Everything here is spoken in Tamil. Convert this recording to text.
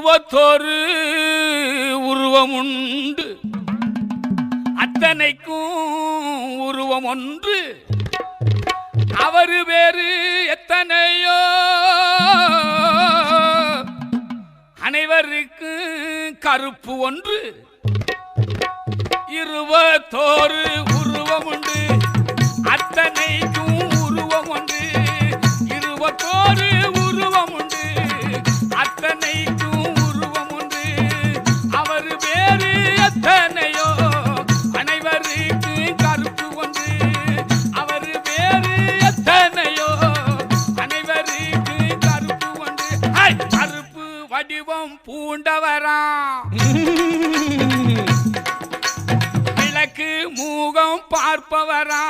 இருபத்தோரு உருவம் உண்டு, அத்தனைக்கும் உருவம் ஒன்று. அவரு வேறு எத்தனையோ, அனைவருக்கு கருப்பு ஒன்று. இருபத்தோரு உருவம் உண்டு, அத்தனைக்கும் உருவம் ஒன்று. இருபத்தோரு உருவம் உண்டு, அத்தனைக்கும் உருவம் உண்டு. அவர் வேறு எத்தனையோ, அனைவருக்கு கருப்பு ஒன்று. அவர் வேறு எத்தனையோ, அனைவருக்கு கருப்பு ஒன்று. கருப்பு வடிவம் பூண்டவரா, விளக்கு மூகம் பார்ப்பவரா,